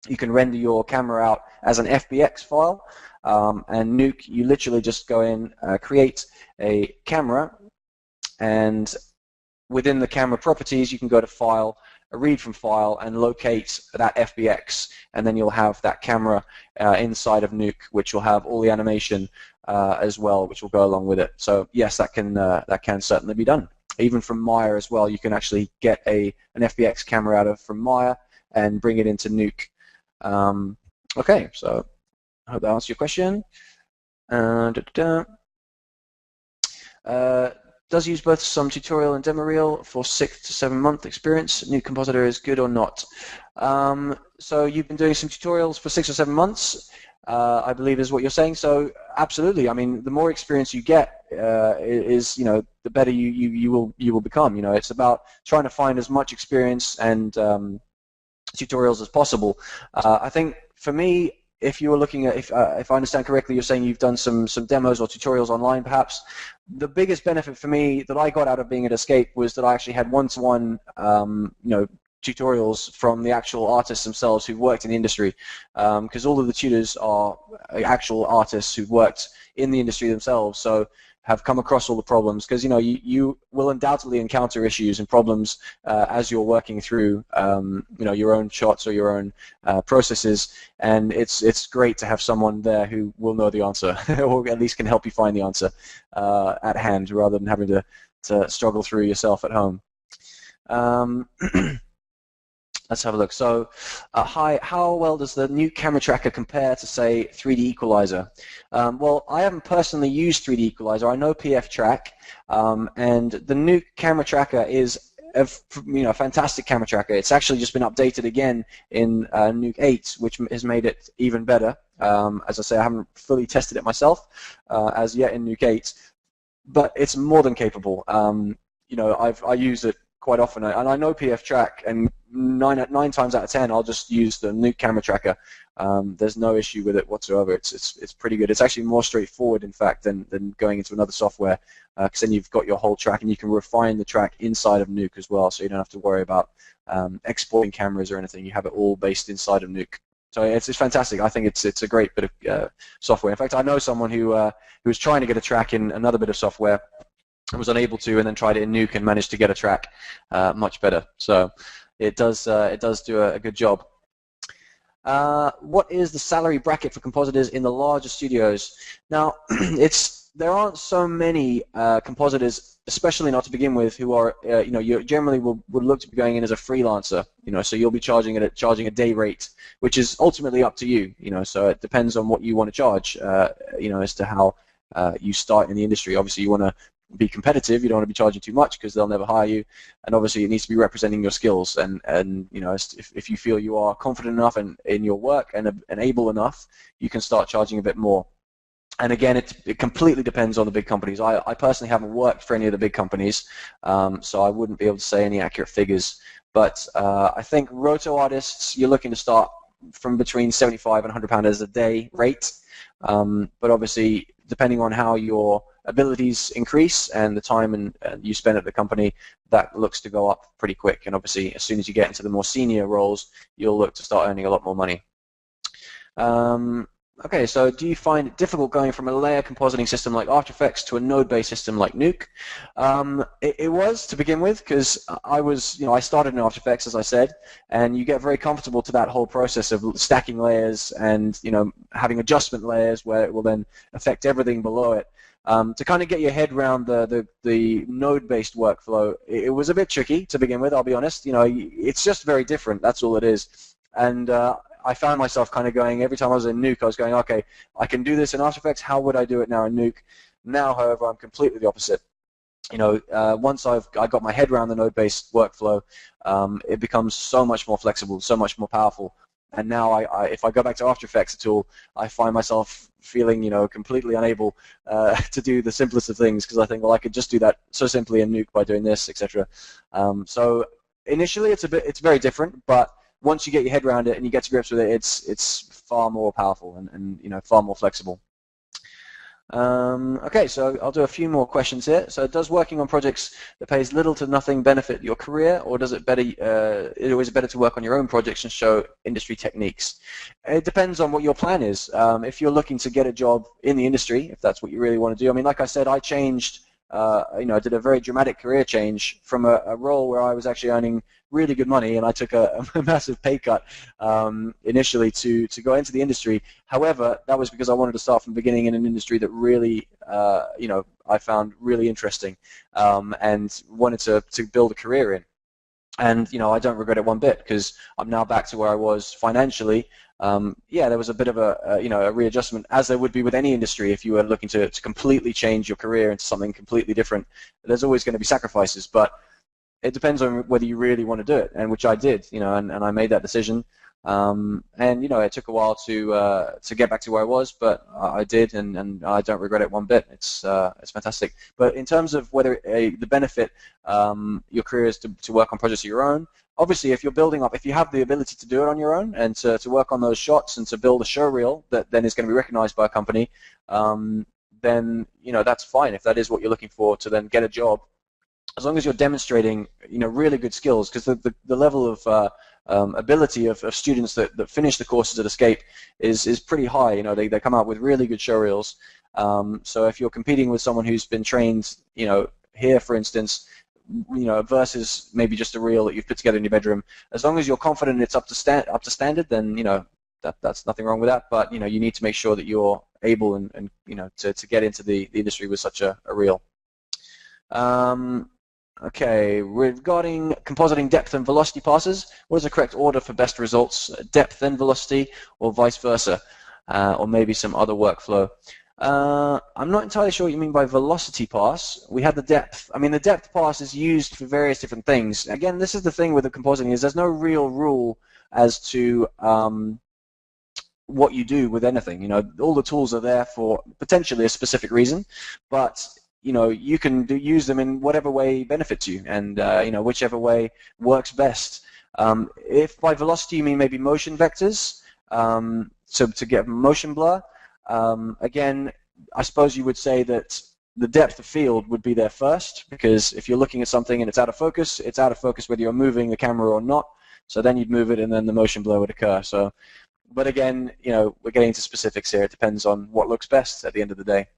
you can render your camera out as an FBX file. And Nuke, you literally just go in, create a camera, and within the camera properties, you can go to File, read from file, and locate that FBX, and then you'll have that camera inside of Nuke, which will have all the animation as well, which will go along with it. So yes, that can certainly be done. Even from Maya as well, you can actually get an FBX camera out of from Maya and bring it into Nuke. Okay, so I hope that answers your question. Does use both some tutorial and demo reel for 6 to 7 month experience. New Compositor is good or not? So you've been doing some tutorials for 6 or 7 months, I believe is what you're saying. So absolutely. I mean, the more experience you get is, the better you will become. It's about trying to find as much experience and tutorials as possible. I think for me, if you were looking at, if I understand correctly, you're saying you've done some demos or tutorials online, perhaps. The biggest benefit for me that I got out of being at Escape was that I actually had one-to-one, tutorials from the actual artists themselves who've worked in the industry, because all of the tutors are actual artists who've worked in the industry themselves. So have come across all the problems, because you will undoubtedly encounter issues and problems as you're working through your own shots or your own processes, and it's great to have someone there who will know the answer or at least can help you find the answer at hand, rather than having to struggle through yourself at home. Let's have a look. So, hi, how well does the new camera tracker compare to, say, 3D Equalizer? Well, I haven't personally used 3D Equalizer. I know PF Track, and the new camera tracker is a fantastic camera tracker. It's actually just been updated again in Nuke 8, which has made it even better. As I say, I haven't fully tested it myself as yet in Nuke 8, but it's more than capable. I use it quite often, and I know PF Track, and nine times out of 10 I'll just use the Nuke camera tracker. There's no issue with it whatsoever. It's pretty good. It's actually more straightforward, in fact, than going into another software, because then you've got your whole track and you can refine the track inside of Nuke as well, so you don't have to worry about exporting cameras or anything. You have it all based inside of Nuke. So it's fantastic. I think it's a great bit of software. In fact, I know someone who was trying to get a track in another bit of software, was unable to, and then tried it in Nuke and managed to get a track much better. So it does do a good job. What is the salary bracket for compositors in the larger studios? Now, there aren't so many compositors, especially not to begin with, who are you generally would look to be going in as a freelancer. So you'll be charging a day rate, which is ultimately up to you. So it depends on what you want to charge. As to how you start in the industry. Obviously, you want to be competitive. You don't want to be charging too much because they'll never hire you, and obviously it needs to be representing your skills. And if you feel you are confident enough in your work and able enough, you can start charging a bit more. And again, it completely depends on the big companies. I personally haven't worked for any of the big companies, so I wouldn't be able to say any accurate figures. But I think roto artists, you're looking to start from between £75 and £100 a day rate. But obviously, depending on how your abilities increase and the time and you spend at the company, that looks to go up pretty quick. And obviously, as soon as you get into the more senior roles, you'll look to start earning a lot more money. Okay, so do you find it difficult going from a layer compositing system like After Effects to a node-based system like Nuke? It was to begin with, because I started in After Effects, as I said, and you get very comfortable to that whole process of stacking layers and having adjustment layers where it will then affect everything below it. To kind of get your head around the node-based workflow, it was a bit tricky to begin with. I'll be honest. It's just very different. That's all it is, and I found myself kind of going, every time I was in Nuke, I was going, okay, I can do this in After Effects, how would I do it now in Nuke? Now, however, I'm completely the opposite. Once I got my head around the node-based workflow, it becomes so much more flexible, so much more powerful. And now, if I go back to After Effects at all, I find myself feeling, completely unable to do the simplest of things, because I think, well, I could just do that so simply in Nuke by doing this, etc. So initially, it's very different, but once you get your head around it and you get to grips with it, it's far more powerful and far more flexible. Okay, so I'll do a few more questions here. So does working on projects that pays little to nothing benefit your career, or does it better? It always better to work on your own projects and show industry techniques? It depends on what your plan is. If you're looking to get a job in the industry, if that's what you really want to do. I mean, like I said, I changed. I did a very dramatic career change from a role where I was actually earning really good money, and I took a massive pay cut initially to go into the industry. However, that was because I wanted to start from the beginning in an industry that really, I found really interesting and wanted to build a career in. And I don't regret it one bit, because I'm now back to where I was financially. Yeah, there was a bit of a readjustment, as there would be with any industry. If you were looking to completely change your career into something completely different, there's always going to be sacrifices, but it depends on whether you really want to do it, and which I did, and I made that decision. And it took a while to get back to where I was, but I did, and I don't regret it one bit. It's fantastic. But in terms of whether the benefit your career is to work on projects of your own, obviously, if you're building up, if you have the ability to do it on your own and to work on those shots and to build a show reel that then is going to be recognized by a company, then that's fine. If that is what you're looking for to then get a job, as long as you're demonstrating really good skills, because the level of ability of students that finish the courses at Escape is pretty high. They come out with really good show reels. So if you're competing with someone who's been trained, here, for instance, versus maybe just a reel that you've put together in your bedroom, as long as you're confident it's up to standard, then that's nothing wrong with that. But you need to make sure that you're able and to get into the industry with such a reel. Okay, regarding compositing depth and velocity passes, what is the correct order for best results? Depth then velocity, or vice versa, or maybe some other workflow? I'm not entirely sure what you mean by velocity pass. We had the depth. I mean, the depth pass is used for various different things. Again, this is the thing with the compositing, is there's no real rule as to what you do with anything. All the tools are there for potentially a specific reason, but you can use them in whatever way benefits you, and whichever way works best. If by velocity you mean maybe motion vectors, so to get motion blur, again, I suppose you would say that the depth of field would be there first, because if you're looking at something and it's out of focus whether you're moving the camera or not. So then you'd move it, and then the motion blur would occur. So, but again, we're getting into specifics here. It depends on what looks best at the end of the day.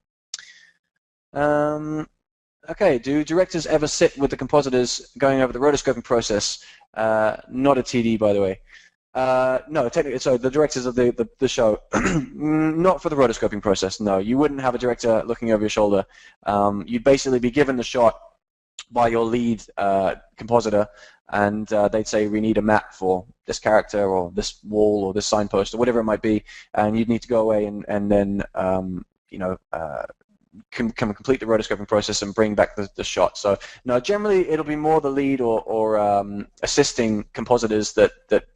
Okay, do directors ever sit with the compositors going over the rotoscoping process? Not a TD, by the way. No, technically, so the directors of the show, not for the rotoscoping process, no. You wouldn't have a director looking over your shoulder. You'd basically be given the shot by your lead compositor, and they'd say, we need a map for this character or this wall or this signpost or whatever it might be, and you'd need to go away and then complete the rotoscoping process and bring back the shot. So no, generally it'll be more the lead or assisting compositors that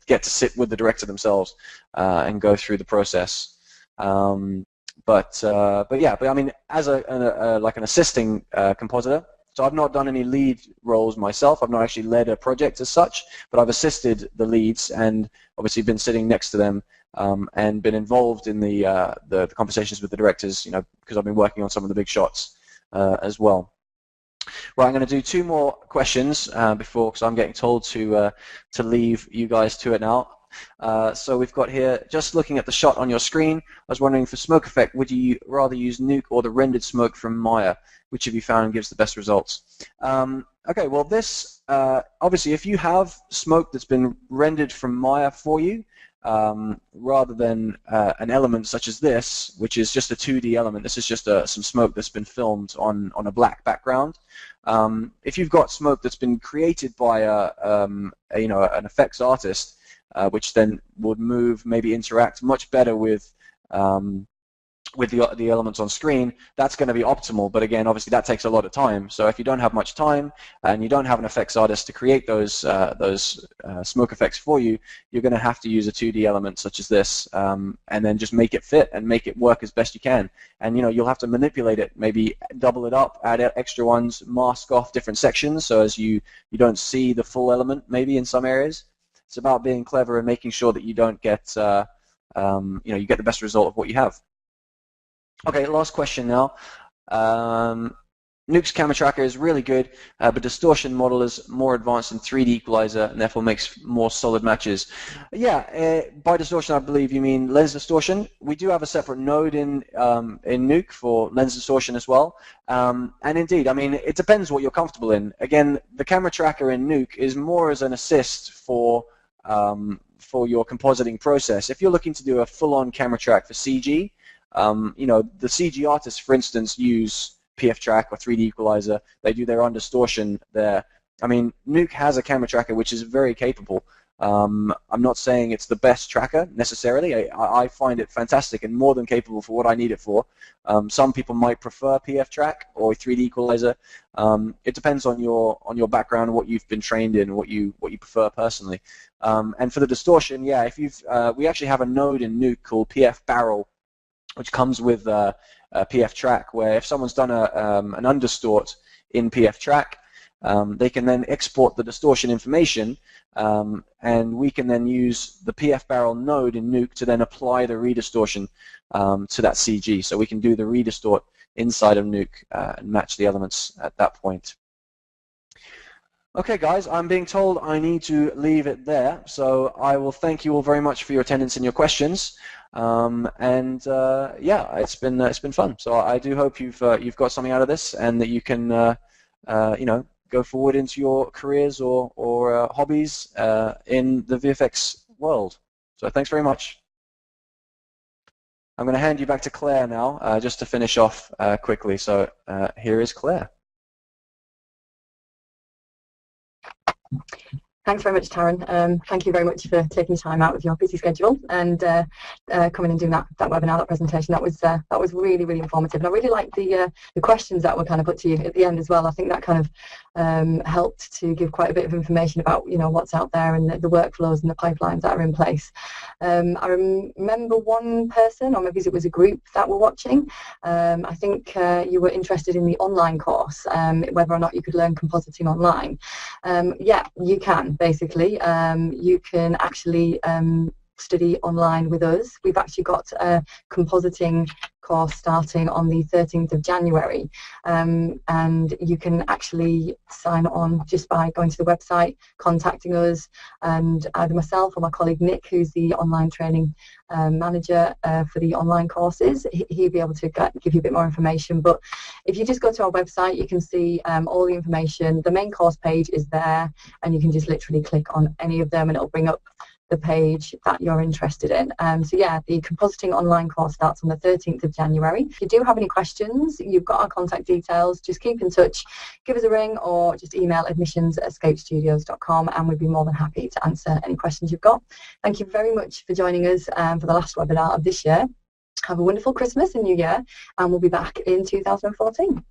get to sit with the director themselves and go through the process. But I mean, as like an assisting compositor, so I've not done any lead roles myself. I've not actually led a project as such, but I've assisted the leads and obviously been sitting next to them and been involved in the conversations with the directors, because I've been working on some of the big shots as well. Right, I'm going to do two more questions because I'm getting told to leave you guys to it now. So we've got here, just looking at the shot on your screen, I was wondering, for smoke effect, would you rather use Nuke or the rendered smoke from Maya? Which have you found gives the best results? Okay, well this, obviously if you have smoke that's been rendered from Maya for you, rather than an element such as this, which is just a 2D element, this is just some smoke that's been filmed on a black background. If you've got smoke that's been created by an effects artist, which then would move, maybe interact much better with the elements on screen, that's going to be optimal. But again, obviously that takes a lot of time. So if you don't have much time and you don't have an effects artist to create those smoke effects for you, you're going to have to use a 2D element such as this, and then just make it fit and make it work as best you can. And you'll have to manipulate it, maybe double it up, add extra ones, mask off different sections so as you don't see the full element maybe in some areas. It's about being clever and making sure that you don't get, you get the best result of what you have. Okay, last question now. Nuke's camera tracker is really good, but distortion model is more advanced than 3D equalizer and therefore makes more solid matches. Yeah, by distortion I believe you mean lens distortion. We do have a separate node in Nuke for lens distortion as well. And indeed, I mean, it depends what you're comfortable in. Again, the camera tracker in Nuke is more as an assist for your compositing process. If you're looking to do a full-on camera track for CG, the CG artists, for instance, use PF track or 3D equalizer. They do their own distortion there. I mean, Nuke has a camera tracker which is very capable. I'm not saying it's the best tracker necessarily. I find it fantastic and more than capable for what I need it for. Some people might prefer PF track or 3D equalizer. It depends on your background, what you've been trained in, what you prefer personally. And for the distortion, yeah, if we actually have a node in Nuke called PF barrel, which comes with PF track, where if someone's done an understort in PF track, they can then export the distortion information, and we can then use the PF barrel node in Nuke to then apply the redistortion to that CG. So we can do the redistort inside of Nuke and match the elements at that point. Okay, guys, I'm being told I need to leave it there, so I will thank you all very much for your attendance and your questions. Yeah, it's been fun. So I do hope you've got something out of this, and that you can go forward into your careers or hobbies in the VFX world. So thanks very much. I'm going to hand you back to Claire now, just to finish off quickly. So here is Claire. Thanks very much, Taran. Thank you very much for taking time out of your busy schedule and coming and doing that webinar, that presentation. That was really, really informative. And I really liked the questions that were kind of put to you at the end as well. I think that kind of helped to give quite a bit of information about what's out there and the workflows and the pipelines that are in place. I remember one person, or maybe it was a group that were watching. I think you were interested in the online course, whether or not you could learn compositing online. Yeah, you can. Basically, you can actually study online with us. We've actually got a compositing course starting on the 13th of January, and you can actually sign on just by going to the website, contacting us, and either myself or my colleague Nick, who's the online training manager for the online courses, he'll be able to give you a bit more information. But if you just go to our website, you can see all the information. The main course page is there, and you can just literally click on any of them and it'll bring up the page that you're interested in. So yeah, the compositing online course starts on the 13th of January. If you do have any questions, you've got our contact details. Just keep in touch, give us a ring, or just email admissions@escapestudios.com, and we'd be more than happy to answer any questions you've got. Thank you very much for joining us for the last webinar of this year. Have a wonderful Christmas and New Year, and we'll be back in 2014.